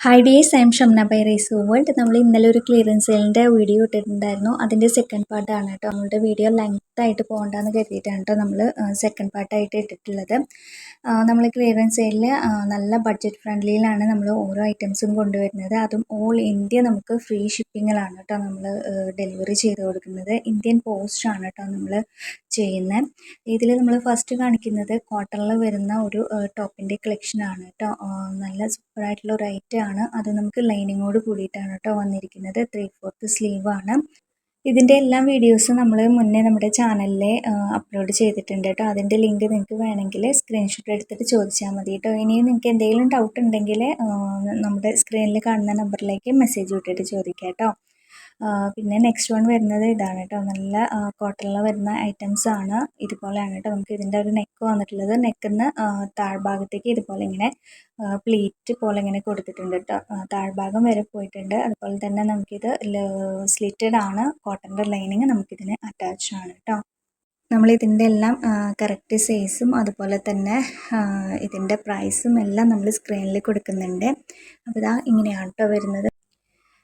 Hi days, I am Shamna by Rice World. നമ്മൾ ഇന്നലെ ഒരു ക്ലിയറൻസ് സെയിലിൻ്റെ വീഡിയോ ഇട്ടിട്ടുണ്ടായിരുന്നു. അതിൻ്റെ സെക്കൻഡ് പാർട്ടാണ് കേട്ടോ. നമ്മളുടെ വീഡിയോ ലെങ്ത് ആയിട്ട് പോകണ്ടെന്ന് കരുതിയിട്ടാണ് കേട്ടോ നമ്മൾ സെക്കൻഡ് പാർട്ടായിട്ട് ഇട്ടിട്ടുള്ളത്. നമ്മൾ ക്ലിയറൻസ് സെയിലിൽ നല്ല ബഡ്ജറ്റ് ഫ്രണ്ട്ലിയിലാണ് നമ്മൾ ഓരോ ഐറ്റംസും കൊണ്ടുവരുന്നത്. അതും ഓൾ ഇന്ത്യ നമുക്ക് ഫ്രീ ഷിപ്പിങ്ങിലാണ് കേട്ടോ നമ്മൾ ഡെലിവറി ചെയ്ത് കൊടുക്കുന്നത്. ഇന്ത്യൻ പോസ്റ്റ് ആണ് കേട്ടോ നമ്മൾ ചെയ്യുന്നത്. ഇതിൽ നമ്മൾ ഫസ്റ്റ് കാണിക്കുന്നത് കോട്ടണിൽ വരുന്ന ഒരു ടോപ്പിൻ്റെ കളക്ഷനാണ് കേട്ടോ. നല്ല സൂപ്പറായിട്ടുള്ള ഒരു ഐറ്റം ആണ്. അത് നമുക്ക് ലൈനിങ്ങോട് കൂടിയിട്ടാണ് കേട്ടോ വന്നിരിക്കുന്നത്. 3/4 സ്ലീവാണ്. ഇതിൻ്റെ എല്ലാം വീഡിയോസ് നമ്മൾ മുന്നേ നമ്മുടെ ചാനലിൽ അപ്ലോഡ് ചെയ്തിട്ടുണ്ട് കേട്ടോ. അതിൻ്റെ ലിങ്ക് നിങ്ങൾക്ക് വേണമെങ്കിൽ സ്ക്രീൻഷോട്ട് എടുത്തിട്ട് ചോദിച്ചാൽ മതി കേട്ടോ. ഇനിയും നിങ്ങൾക്ക് എന്തെങ്കിലും ഡൗട്ട് ഉണ്ടെങ്കിൽ നമ്മുടെ സ്ക്രീനിൽ കാണുന്ന നമ്പറിലേക്ക് മെസ്സേജ് വിട്ടിട്ട് ചോദിക്കാം കേട്ടോ. പിന്നെ നെക്സ്റ്റ് വൺ വരുന്നത് ഇതാണ് കേട്ടോ. നല്ല കോട്ടണിൽ വരുന്ന ഐറ്റംസ് ആണ്. ഇതുപോലെയാണ് കേട്ടോ നമുക്ക് ഇതിൻ്റെ ഒരു നെക്ക് വന്നിട്ടുള്ളത്. നെക്കിന്ന് താഴ്ഭാഗത്തേക്ക് ഇതുപോലെ ഇങ്ങനെ പ്ലീറ്റ് പോലെ ഇങ്ങനെ കൊടുത്തിട്ടുണ്ട് കേട്ടോ. താഴ്ഭാഗം വരെ പോയിട്ടുണ്ട്. അതുപോലെ തന്നെ നമുക്കിത് സ്ലിറ്റഡ് ആണ്. കോട്ടൻ്റെ ലൈനിങ് നമുക്കിതിന് അറ്റാച്ച് ആണ് കേട്ടോ. നമ്മളിതിൻ്റെ എല്ലാം കറക്റ്റ് സൈസും അതുപോലെ തന്നെ ഇതിൻ്റെ പ്രൈസും എല്ലാം നമ്മൾ സ്ക്രീനിൽ കൊടുക്കുന്നുണ്ട്. അപ്പോൾ ഇതാ ഇങ്ങനെയാണ് കേട്ടോ വരുന്നത്.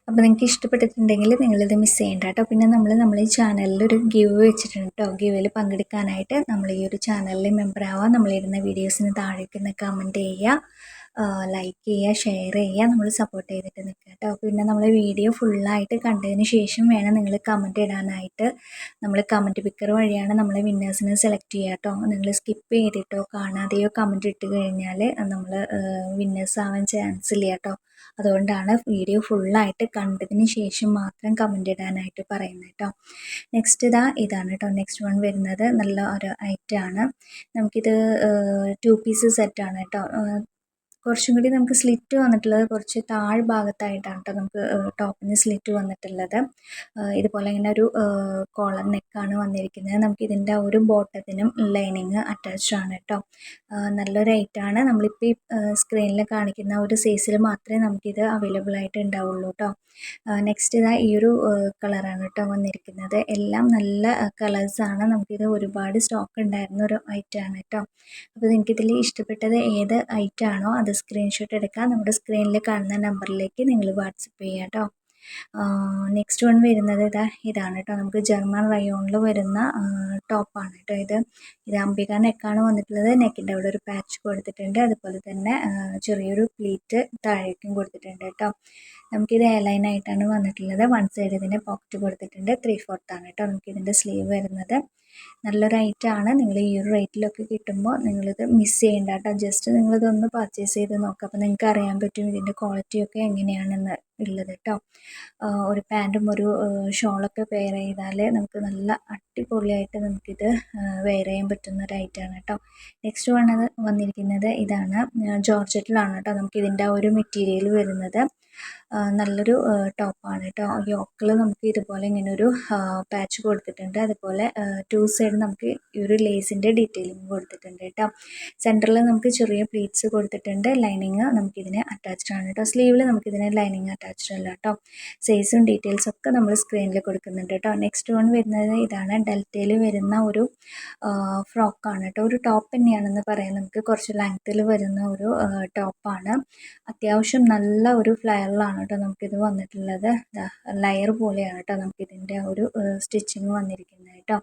അപ്പോൾ നിങ്ങൾക്ക് ഇഷ്ടപ്പെട്ടിട്ടുണ്ടെങ്കിൽ നിങ്ങളിത് മിസ് ചെയ്യേണ്ട കേട്ടോ. പിന്നെ നമ്മൾ ഈ ചാനലിൽ ഒരു ഗിവ് വെച്ചിട്ടുണ്ട് കേട്ടോ. ഗിവിൽ പങ്കെടുക്കാനായിട്ട് നമ്മൾ ഈ ഒരു ചാനലിൽ മെമ്പർ ആവാം. നമ്മളിടുന്ന വീഡിയോസിന് താഴേക്ക് കമൻറ്റ് ചെയ്യുക, ലൈക്ക് ചെയ്യുക, ഷെയർ ചെയ്യുക, നമ്മൾ സപ്പോർട്ട് ചെയ്തിട്ട് നിൽക്കുക കേട്ടോ. പിന്നെ നമ്മൾ വീഡിയോ ഫുള്ളായിട്ട് കണ്ടതിന് ശേഷം വേണം നിങ്ങൾ കമൻറ്റ് ഇടാനായിട്ട്. നമ്മൾ കമൻറ്റ് പിക്കർ വഴിയാണ് നമ്മളെ വിന്നേഴ്സിനെ സെലക്ട് ചെയ്യുക കേട്ടോ. നിങ്ങൾ സ്കിപ്പ് ചെയ്തിട്ടോ കാണാതെയോ കമൻറ്റ് ഇട്ട് കഴിഞ്ഞാൽ നമ്മൾ വിന്നേഴ്സ് ആവാൻ ചാൻസ് ഇല്ല കേട്ടോ. അതുകൊണ്ടാണ് വീഡിയോ ഫുള്ളായിട്ട് കണ്ടതിന് ശേഷം മാത്രം കമൻറ്റ് ഇടാനായിട്ട് പറയുന്നത് കേട്ടോ. നെക്സ്റ്റ് ഇതാണ് കേട്ടോ. നെക്സ്റ്റ് വൺ വരുന്നത് നല്ല ഒരു ഐറ്റം ആണ്. നമുക്കിത് 2 പീസ് സെറ്റാണ് കേട്ടോ. കുറച്ചും കൂടി നമുക്ക് സ്ലിറ്റ് വന്നിട്ടുള്ളത് കുറച്ച് താഴ്ഭാഗത്തായിട്ടാണ് കേട്ടോ നമുക്ക് ടോപ്പിന് സ്ലിറ്റ് വന്നിട്ടുള്ളത്. ഇതുപോലെ ഇങ്ങനെ ഒരു കോളർ നെക്കാണ് വന്നിരിക്കുന്നത്. നമുക്ക് ഇതിൻ്റെ ഒരു ബോട്ടത്തിനും ലൈനിങ് അറ്റാച്ച്ഡ് ആണ് കേട്ടോ. നല്ലൊരു ഐറ്റമാണ്. നമ്മളിപ്പോൾ ഈ സ്ക്രീനിൽ കാണിക്കുന്ന ഒരു സൈസിൽ മാത്രമേ നമുക്കിത് അവൈലബിൾ ആയിട്ട് ഉണ്ടാവുള്ളൂ കേട്ടോ. നെക്സ്റ്റ് ഈ ഒരു കളറാണ് കേട്ടോ വന്നിരിക്കുന്നത്. എല്ലാം നല്ല കളേഴ്സാണ്. നമുക്കിത് ഒരുപാട് സ്റ്റോക്ക് ഉണ്ടായിരുന്ന ഒരു ഐറ്റമാണ് കേട്ടോ. അപ്പോൾ നിങ്ങൾക്കിതിൽ ഇഷ്ടപ്പെട്ടത് ഏത് ഐറ്റം ആണോ അത് സ്ക്രീൻഷോട്ട് എടുക്കുക. നമ്മുടെ സ്ക്രീനിൽ കാണുന്ന നമ്പറിലേക്ക് നിങ്ങൾ വാട്സപ്പ് ചെയ്യുക കേട്ടോ. നെക്സ്റ്റ് വൺ വരുന്നത് ഇതാണ് കേട്ടോ. നമുക്ക് ജർമ്മൻ റയോണിൽ വരുന്ന ടോപ്പാണ് കേട്ടോ. ഇത് അംബിക നെക്കാണ് വന്നിട്ടുള്ളത്. നെക്കിൻ്റെ അവിടെ ഒരു പാച്ച് കൊടുത്തിട്ടുണ്ട്. അതുപോലെ തന്നെ ചെറിയൊരു പ്ലീറ്റ് താഴേക്കും കൊടുത്തിട്ടുണ്ട് കേട്ടോ. നമുക്കിത് എയർലൈൻ ആയിട്ടാണ് വന്നിട്ടുള്ളത്. വൺ സൈഡ് ഇതിൻ്റെ പോക്കറ്റ് കൊടുത്തിട്ടുണ്ട്. 3/4 ആണ് കേട്ടോ നമുക്കിതിൻ്റെ സ്ലീവ് വരുന്നത്. നല്ലൊരു ഐറ്റമാണ്. നിങ്ങൾ ഈ ഒരു റേറ്റിലൊക്കെ കിട്ടുമ്പോൾ നിങ്ങളിത് മിസ് ചെയ്യേണ്ട കേട്ടോ. ജസ്റ്റ് നിങ്ങളിതൊന്ന് പർച്ചേസ് ചെയ്ത് നോക്കുക. അപ്പോൾ നിങ്ങൾക്ക് അറിയാൻ പറ്റും ഇതിൻ്റെ ക്വാളിറ്റിയൊക്കെ എങ്ങനെയാണെന്ന് ഉള്ളത് കേട്ടോ. ഒരു പാൻറ്റും ഒരു ഷോളൊക്കെ വെയർ ചെയ്താൽ നമുക്ക് നല്ല അടിപൊളിയായിട്ട് നമുക്കിത് വെയർ ചെയ്യാൻ പറ്റുന്ന ഒരു ഐറ്റമാണ് കേട്ടോ. നെക്സ്റ്റ് വന്നിരിക്കുന്നത് ഇതാണ്. ജോർജറ്റിലാണ് കേട്ടോ നമുക്കിതിൻ്റെ ഒരു മെറ്റീരിയൽ വരുന്നത്. നല്ലൊരു ടോപ്പാണ് കേട്ടോ. യോക്കിൽ നമുക്ക് ഇതുപോലെ ഇങ്ങനെ ഒരു പാച്ച് കൊടുത്തിട്ടുണ്ട്. അതുപോലെ 2 സൈഡ് നമുക്ക് ഈ ഒരു ലേസിൻ്റെ ഡീറ്റെയിലിംഗ് കൊടുത്തിട്ടുണ്ട് കേട്ടോ. സെൻറ്ററിൽ നമുക്ക് ചെറിയ പ്ലീറ്റ്സ് കൊടുത്തിട്ടുണ്ട്. ലൈനിങ് നമുക്കിതിന് അറ്റാച്ച്ഡ് ആണ് കേട്ടോ. സ്ലീവിൽ നമുക്കിതിന് ലൈനിങ് അറ്റാച്ച്ഡ് അല്ല കേട്ടോ. സൈസും ഡീറ്റെയിൽസും ഒക്കെ നമ്മൾ സ്ക്രീനിൽ കൊടുക്കുന്നുണ്ട് കേട്ടോ. നെക്സ്റ്റ് വൺ വരുന്നത് ഇതാണ്. ഡെൽറ്റയിൽ വരുന്ന ഒരു ഫ്രോക്കാണ് കേട്ടോ. ഒരു ടോപ്പ് തന്നെയാണെന്ന് പറയാം. നമുക്ക് കുറച്ച് ലെങ്ത്തിൽ വരുന്ന ഒരു ടോപ്പാണ്. അത്യാവശ്യം നല്ല ഒരു ഫ്ലെയറിലാണ് കേട്ടോ നമുക്കിത് വന്നിട്ടുള്ളത്. ലെയർ പോലെയാണ് കേട്ടോ നമുക്കിതിൻ്റെ ഒരു സ്റ്റിച്ചിങ് വന്നിരിക്കുന്നത് കേട്ടോ.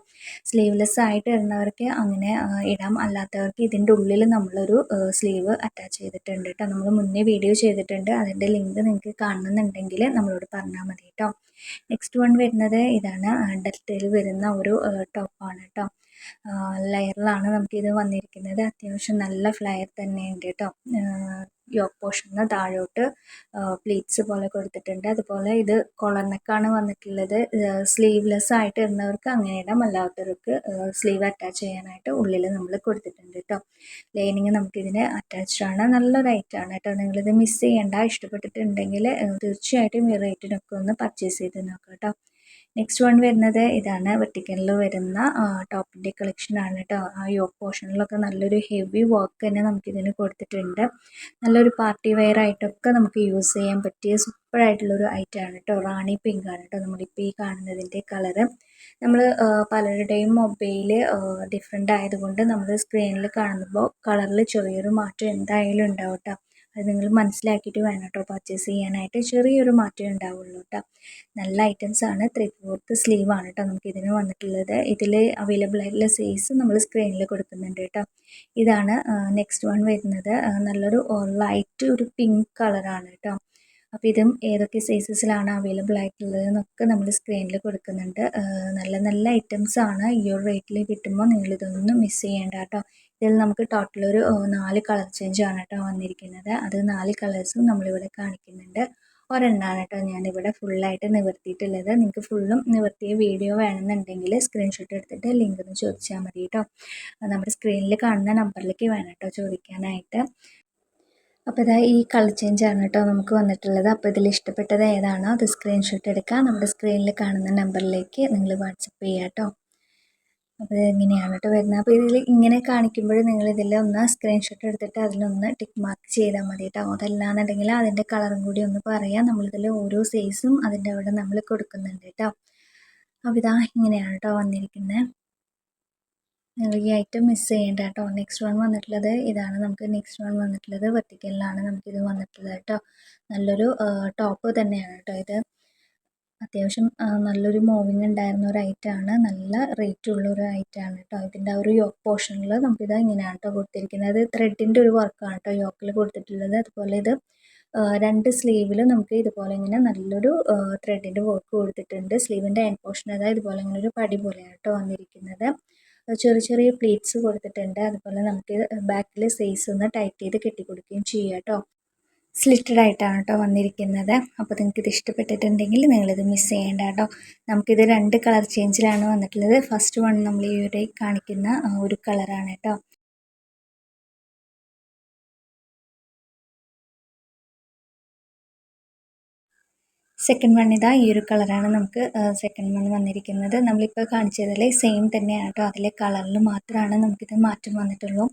സ്ലീവ്ലെസ് ആയിട്ട് ഇടുന്നവർക്ക് അങ്ങനെ ഇടാം. അല്ലാത്തവർക്ക് ഇതിൻ്റെ ഉള്ളിൽ നമ്മളൊരു സ്ലീവ് അറ്റാച്ച് ചെയ്തിട്ടുണ്ട് കേട്ടോ. നമ്മൾ മുന്നേ വീഡിയോ ചെയ്തിട്ടുണ്ട്. അതിൻ്റെ ലിങ്ക് നിങ്ങൾക്ക് കാണുന്നുണ്ടെങ്കിൽ നമ്മളോട് പറഞ്ഞാൽ മതി കേട്ടോ. നെക്സ്റ്റ് വൺ വരുന്നത് ഇതാണ്. ഡെൽറ്റയിൽ വരുന്ന ഒരു ടോപ്പാണ് കേട്ടോ. ലെയറിലാണ് നമുക്കിത് വന്നിരിക്കുന്നത്. അത്യാവശ്യം നല്ല ഫ്ലെയർ തന്നെയുണ്ട് കേട്ടോ. യോക്ക് പോർഷന് താഴോട്ട് പ്ലീറ്റ്സ് പോലെ കൊടുത്തിട്ടുണ്ട്. അതുപോലെ ഇത് കോളർ നെക്കാണ് വന്നിട്ടുള്ളത്. സ്ലീവ്ലെസ് ആയിട്ട് ഇടുന്നവർക്ക് അങ്ങനെ ഇടാം. അല്ലാത്തവർക്ക് സ്ലീവ് അറ്റാച്ച് ചെയ്യാനായിട്ട് ഉള്ളിൽ നമ്മൾ കൊടുത്തിട്ടുണ്ട് കേട്ടോ. ലൈനിങ് നമുക്കിതിന് അറ്റാച്ച്ഡ് ആണ്. നല്ലൊരു ഐറ്റമാണ് കേട്ടോ. നിങ്ങളിത് മിസ് ചെയ്യേണ്ട. ഇഷ്ടപ്പെട്ടിട്ടുണ്ടെങ്കിൽ തീർച്ചയായിട്ടും ഈ റേറ്റിനൊക്കെ ഒന്ന് പർച്ചേസ് ചെയ്ത് നോക്കാം കേട്ടോ. നെക്സ്റ്റ് വൺ വരുന്നത് ഇതാണ്. വെർട്ടിക്കലിൽ വരുന്ന ടോപ്പിൻ്റെ കളക്ഷനാണ് കേട്ടോ. ആ യോക്ക് പോർഷനിലൊക്കെ നല്ലൊരു ഹെവി വർക്ക് തന്നെ നമുക്കിതിന് കൊടുത്തിട്ടുണ്ട്. നല്ലൊരു പാർട്ടി വെയർ ആയിട്ടൊക്കെ നമുക്ക് യൂസ് ചെയ്യാൻ പറ്റിയ സൂപ്പറായിട്ടുള്ളൊരു ഐറ്റമാണ് കേട്ടോ. റാണി പിങ്ക് ആണ് കേട്ടോ നമ്മളിപ്പോൾ ഈ കാണുന്നതിൻ്റെ കളറ്. നമ്മൾ പലരുടെയും മൊബൈൽ ഡിഫറെൻ്റ് ആയതുകൊണ്ട് നമ്മൾ സ്ക്രീനിൽ കാണുമ്പോൾ കളറിൽ ചെറിയൊരു മാറ്റം എന്തായാലും ഉണ്ടാവും കേട്ടോ. അത് നിങ്ങൾ മനസ്സിലാക്കിയിട്ട് വേണം കേട്ടോ പർച്ചേസ് ചെയ്യാനായിട്ട്. ചെറിയൊരു മാറ്റമേ ഉണ്ടാവുള്ളൂ കേട്ടോ. നല്ല ഐറ്റംസ് ആണ്. 3/4 സ്ലീവ് ആണ് കേട്ടോ നമുക്ക് ഇതിന് വന്നിട്ടുള്ളത്. ഇതിൽ അവൈലബിൾ ആയിട്ടുള്ള സൈസ് നമ്മൾ സ്ക്രീനിൽ കൊടുക്കുന്നുണ്ട് കേട്ടോ. ഇതാണ് നെക്സ്റ്റ് വൺ വരുന്നത്. നല്ലൊരു ലൈറ്റ് ഒരു പിങ്ക് കളറാണ് കേട്ടോ. അപ്പോൾ ഇതും ഏതൊക്കെ സൈസസിലാണ് അവൈലബിൾ ആയിട്ടുള്ളത് എന്നൊക്കെ നമ്മൾ സ്ക്രീനിൽ കൊടുക്കുന്നുണ്ട്. നല്ല നല്ല ഐറ്റംസ് ആണ്. ഈ ഒരു റേറ്റിൽ കിട്ടുമ്പോൾ നിങ്ങളിതൊന്നും മിസ് ചെയ്യേണ്ട കേട്ടോ. ഇതിൽ നമുക്ക് ടോട്ടൽ ഒരു 4 കളർ ചേഞ്ച് ആണ് കേട്ടോ വന്നിരിക്കുന്നത്. അത് 4 കളേഴ്സും നമ്മളിവിടെ കാണിക്കുന്നുണ്ട്. ഒരെണ്ണമാണ് കേട്ടോ ഞാനിവിടെ ഫുള്ളായിട്ട് നിവർത്തിയിട്ടുള്ളത്. നിങ്ങൾക്ക് ഫുള്ളും നിവർത്തിയ വീഡിയോ വേണമെന്നുണ്ടെങ്കിൽ സ്ക്രീൻഷോട്ട് എടുത്തിട്ട് ലിങ്ക് ഒന്ന് ചോദിച്ചാൽ മതി കേട്ടോ. നമ്മുടെ സ്ക്രീനിൽ കാണുന്ന നമ്പറിലേക്ക് വേണം കേട്ടോ ചോദിക്കാനായിട്ട്. അപ്പോൾ ഇതാ ഈ കളർ ചേഞ്ച് ആണ് കേട്ടോ നമുക്ക് വന്നിട്ടുള്ളത്. അപ്പോൾ ഇതിൽ ഇഷ്ടപ്പെട്ടത് ഏതാണോ അത് സ്ക്രീൻഷോട്ട് എടുക്കുക. നമ്മുടെ സ്ക്രീനിൽ കാണുന്ന നമ്പറിലേക്ക് നിങ്ങൾ വാട്സപ്പ് ചെയ്യുക കേട്ടോ. അപ്പോൾ ഇങ്ങനെയാണ് കേട്ടോ വരുന്നത്. അപ്പോൾ ഇതിൽ ഇങ്ങനെ കാണിക്കുമ്പോൾ നിങ്ങൾ ഇതിലൊന്ന് സ്ക്രീൻഷോട്ട് എടുത്തിട്ട് അതിലൊന്ന് ടിക്ക് മാർക്ക് ചെയ്താൽ മതി കേട്ടോ. അതല്ലാന്നുണ്ടെങ്കിൽ അതിൻ്റെ കളറും കൂടി ഒന്ന് പറയാം. നമ്മളിതിൽ ഓരോ സൈസും അതിൻ്റെ അവിടെ നമ്മൾ കൊടുക്കുന്നുണ്ട് കേട്ടോ. അപ്പോൾ ഇതാ ഇങ്ങനെയാണ് കേട്ടോ വന്നിരിക്കുന്നത്. നിങ്ങൾ ഈ ഐറ്റം മിസ് ചെയ്യേണ്ട കേട്ടോ. നെക്സ്റ്റ് വൺ വന്നിട്ടുള്ളത് ഇതാണ്. നമുക്ക് നെക്സ്റ്റ് വൺ വന്നിട്ടുള്ളത് വെർട്ടിക്കലിലാണ് നമുക്കിത് വന്നിട്ടുള്ളത് കേട്ടോ. നല്ലൊരു ടോപ്പ് തന്നെയാണ് കേട്ടോ ഇത്. അത്യാവശ്യം നല്ലൊരു മൂവിങ് ഉണ്ടായിരുന്ന ഒരു ഐറ്റമാണ്. നല്ല റേറ്റ് ഉള്ള ഒരു ഐറ്റമാണ് കേട്ടോ. ഇതിൻ്റെ ആ ഒരു യോക്ക് പോർഷനിൽ നമുക്കിത് ഇങ്ങനെയാണ് കേട്ടോ കൊടുത്തിരിക്കുന്നത്. ത്രെഡിൻ്റെ ഒരു വർക്കാണ് കേട്ടോ യോക്കിൽ കൊടുത്തിട്ടുള്ളത്. അതുപോലെ ഇത് 2 സ്ലീവിൽ നമുക്ക് ഇതുപോലെ ഇങ്ങനെ നല്ലൊരു ത്രെഡിൻ്റെ വർക്ക് കൊടുത്തിട്ടുണ്ട്. സ്ലീവിൻ്റെ എൻഡ് പോർഷൻ അതായത് ഇതുപോലെ ഇങ്ങനെ ഒരു പടി പോലെയാണ് കേട്ടോ വന്നിരിക്കുന്നത്. ചെറിയ ചെറിയ പ്ലീറ്റ്സ് കൊടുത്തിട്ടുണ്ട്. അതുപോലെ നമുക്ക് ബാക്കിൽ സൈസ് ഒന്ന് ടൈറ്റ് ചെയ്ത് കെട്ടിക്കൊടുക്കുകയും ചെയ്യാം കേട്ടോ. സ്ലിറ്റഡ് ആയിട്ടാണ് കേട്ടോ വന്നിരിക്കുന്നത്. അപ്പോൾ നിങ്ങൾക്ക് ഇത് ഇഷ്ടപ്പെട്ടിട്ടുണ്ടെങ്കിൽ നിങ്ങളിത് മിസ് ചെയ്യേണ്ട കേട്ടോ. നമുക്കിത് 2 കളർ ചേഞ്ചിലാണ് വന്നിട്ടുള്ളത്. ഫസ്റ്റ് വൺ നമ്മൾ ഈ ഒരു കാണിക്കുന്ന ഒരു കളറാണ് കേട്ടോ. സെക്കൻഡ് വൺ ഇതാ ഈ ഒരു കളറാണ് നമുക്ക് സെക്കൻഡ് വൺ വന്നിരിക്കുന്നത്. നമ്മളിപ്പോൾ കാണിച്ചതിൽ സെയിം തന്നെയാണ് കേട്ടോ. അതിലെ കളറിൽ മാത്രമാണ് നമുക്കിത് മാറ്റം വന്നിട്ടുള്ളൂ.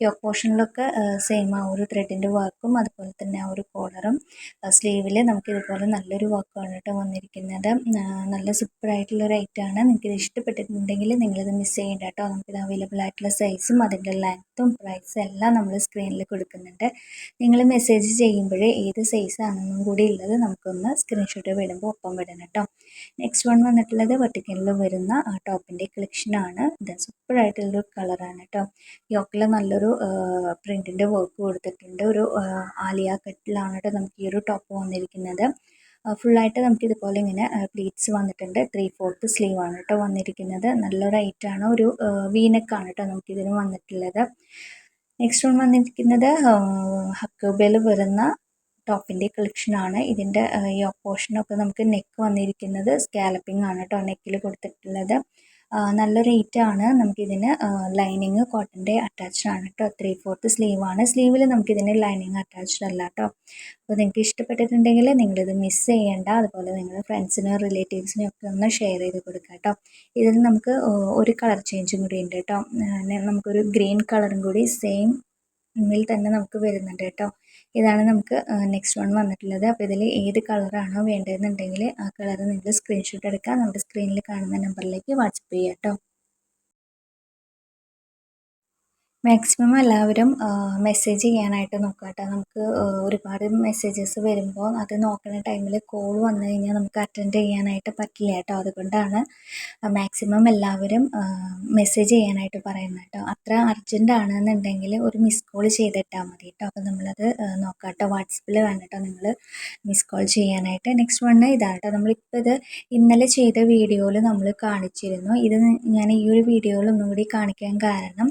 യോക്ക് പോർഷനിലൊക്കെ സെയിം ആ ഒരു ത്രെഡിൻ്റെ വർക്കും അതുപോലെ തന്നെ ആ ഒരു കോളറും സ്ലീവിൽ നമുക്കിതുപോലെ നല്ലൊരു വർക്കാണ് കേട്ടോ വന്നിരിക്കുന്നത്. നല്ല സൂപ്പറായിട്ടുള്ളൊരു ഐറ്റമാണ്. നിങ്ങൾക്കിത് ഇഷ്ടപ്പെട്ടിട്ടുണ്ടെങ്കിൽ നിങ്ങളിത് മിസ് ചെയ്യേണ്ട കേട്ടോ. നമുക്കിത് അവൈലബിൾ ആയിട്ടുള്ള സൈസും അതിൻ്റെ ലെങ്ത്തും പ്രൈസും എല്ലാം നമ്മൾ സ്ക്രീനിൽ കൊടുക്കുന്നുണ്ട്. നിങ്ങൾ മെസ്സേജ് ചെയ്യുമ്പോഴേ ഏത് സൈസാണെന്നും കൂടി ഉള്ളത് നമുക്കൊന്ന് സ്ക്രീൻഷോട്ട് വിടുമ്പോൾ ഒപ്പം വിടണം കേട്ടോ. നെക്സ്റ്റ് വൺ വന്നിട്ടുള്ളത് വെർട്ടിക്കലിൽ വരുന്ന ടോപ്പിൻ്റെ കളക്ഷനാണ്. ഇത് സൂപ്പറായിട്ടുള്ളൊരു കളറാണ് കേട്ടോ. യോക്കിൽ നല്ലൊരു പ്രിൻറ്റിൻ്റെ വർക്ക് കൊടുത്തിട്ടുണ്ട്. ഒരു ആലിയ കട്ടിലാണ് കേട്ടോ നമുക്ക് ഈ ഒരു ടോപ്പ് വന്നിരിക്കുന്നത്. ഫുള്ളായിട്ട് നമുക്ക് ഇതുപോലെ ഇങ്ങനെ പ്ലീറ്റ്സ് വന്നിട്ടുണ്ട്. 3/4 സ്ലീവാണ് കേട്ടോ വന്നിരിക്കുന്നത്. നല്ലൊരു ഐറ്റാണ്. ഒരു വീനക്കാണ് കേട്ടോ നമുക്കിതിന് വന്നിട്ടുള്ളത്. നെക്സ്റ്റ് വൺ വന്നിരിക്കുന്നത് ഹക്കോബയിൽ വരുന്ന ടോപ്പിൻ്റെ കളക്ഷനാണ്. ഇതിൻ്റെ യോക്ക് പോർഷനൊക്കെ നമുക്ക് നെക്ക് വന്നിരിക്കുന്നത് സ്കാലപ്പിംഗ് ആണ് കേട്ടോ നെക്കിൽ കൊടുത്തിട്ടുള്ളത്. നല്ല റേറ്റാണ്. നമുക്കിതിന് ലൈനിങ് കോട്ടൻ്റെ അറ്റാച്ച്ഡ് ആണ് കേട്ടോ. 3/4 സ്ലീവാണ്. സ്ലീവിൽ നമുക്കിതിന് ലൈനിങ് അറ്റാച്ച്ഡ് അല്ല കേട്ടോ. അപ്പോൾ നിങ്ങൾക്ക് ഇഷ്ടപ്പെട്ടിട്ടുണ്ടെങ്കിൽ നിങ്ങളിത് മിസ് ചെയ്യേണ്ട. അതുപോലെ നിങ്ങളുടെ ഫ്രണ്ട്സിനും റിലേറ്റീവ്സിനും ഒക്കെ ഒന്ന് ഷെയർ ചെയ്ത് കൊടുക്കുക കേട്ടോ. ഇതിൽ നമുക്ക് ഒരു കളർ ചേഞ്ചും കൂടി ഉണ്ട് കേട്ടോ. നമുക്കൊരു ഗ്രീൻ കളറും കൂടി സെയിം ഇതിൽ തന്നെ നമുക്ക് വരുന്നുണ്ട് കേട്ടോ. ഇതാണ് നമുക്ക് നെക്സ്റ്റ് വൺ വന്നിട്ടുള്ളത്. അപ്പോൾ ഇതിൽ ഏത് കളറാണോ വേണ്ടതെന്നുണ്ടെങ്കിൽ ആ കളർ നിങ്ങൾ സ്ക്രീൻഷോട്ട് എടുക്കുക. നമ്മുടെ സ്ക്രീനിൽ കാണുന്ന നമ്പറിലേക്ക് വാട്സപ്പ് ചെയ്യുക കേട്ടോ. മാക്സിമം എല്ലാവരും മെസ്സേജ് ചെയ്യാനായിട്ട് നോക്കുക കേട്ടോ. നമുക്ക് ഒരുപാട് മെസ്സേജസ് വരുമ്പോൾ അത് നോക്കുന്ന ടൈമിൽ കോൾ വന്നു കഴിഞ്ഞാൽ നമുക്ക് അറ്റൻഡ് ചെയ്യാനായിട്ട് പറ്റില്ല കേട്ടോ. അതുകൊണ്ടാണ് മാക്സിമം എല്ലാവരും മെസ്സേജ് ചെയ്യാനായിട്ട് പറയുന്നത് കേട്ടോ. അത്ര അർജൻറ്റ് ആണെന്നുണ്ടെങ്കിൽ ഒരു മിസ് കോൾ ചെയ്തിട്ടാൽ മതി കേട്ടോ. അപ്പോൾ നമ്മളത് നോക്കാം കേട്ടോ. വാട്സപ്പിൽ വേണം കേട്ടോ നിങ്ങൾ മിസ് കോൾ ചെയ്യാനായിട്ട്. നെക്സ്റ്റ് വൺ ഇതാണ് കേട്ടോ. നമ്മളിപ്പോൾ ഇത് ഇന്നലെ ചെയ്ത വീഡിയോയിൽ നമ്മൾ കാണിച്ചിരുന്നു. ഇത് ഞാൻ ഈ ഒരു വീഡിയോയിൽ ഒന്നും കൂടി കാണിക്കാൻ കാരണം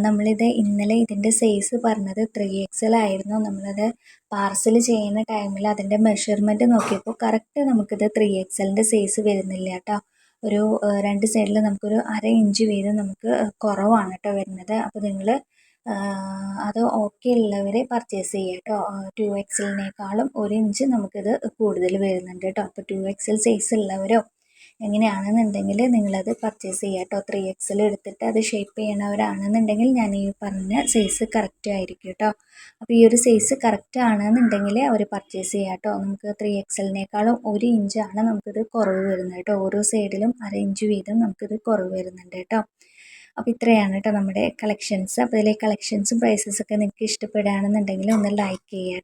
നമ്മളിത് ഇന്നലെ ഇതിൻ്റെ സൈസ് പറഞ്ഞത് 3XL ആയിരുന്നു. നമ്മളത് പാർസൽ ചെയ്യുന്ന ടൈമിൽ അതിൻ്റെ മെഷർമെൻറ്റ് നോക്കിയപ്പോൾ കറക്റ്റ് നമുക്കിത് 3XLൻ്റെ സൈസ് വരുന്നില്ല കേട്ടോ. ഒരു 2 സൈഡിൽ നമുക്കൊരു 1/2 ഇഞ്ച് വീതം നമുക്ക് കുറവാണ് കേട്ടോ വരുന്നത്. അപ്പോൾ നിങ്ങൾ അത് ഓക്കെ ഉള്ളവർ പർച്ചേസ് ചെയ്യുക കേട്ടോ. 2XLനേക്കാളും 1 ഇഞ്ച് നമുക്കിത് കൂടുതൽ വരുന്നുണ്ട് കേട്ടോ. അപ്പോൾ 2XL സൈസ് ഉള്ളവരോ എങ്ങനെയാണെന്നുണ്ടെങ്കിൽ നിങ്ങളത് പർച്ചേസ് ചെയ്യുക കേട്ടോ. 3XL എടുത്തിട്ട് അത് ഷേപ്പ് ചെയ്യണവരാണെന്നുണ്ടെങ്കിൽ ഞാൻ ഈ പറഞ്ഞ സൈസ് കറക്റ്റ് ആയിരിക്കും കേട്ടോ. അപ്പോൾ ഈ ഒരു സൈസ് കറക്റ്റ് ആണെന്നുണ്ടെങ്കിൽ അവർ പർച്ചേസ് ചെയ്യുക കേട്ടോ. നമുക്ക് 3XLനേക്കാളും 1 ഇഞ്ചാണ് നമുക്കിത് കുറവ് വരുന്നത് കേട്ടോ. ഓരോ സൈഡിലും 1/2 ഇഞ്ച് വീതം നമുക്കിത് കുറവ് വരുന്നുണ്ട് കേട്ടോ. അപ്പോൾ ഇത്രയാണ് കേട്ടോ നമ്മുടെ കളക്ഷൻസ്. അപ്പോൾ ഇതിലെ കളക്ഷൻസും പ്രൈസസൊക്കെ നിങ്ങൾക്ക് ഇഷ്ടപ്പെടുകയാണെന്നുണ്ടെങ്കിൽ ഒന്ന് ലൈക്ക് ചെയ്യുക.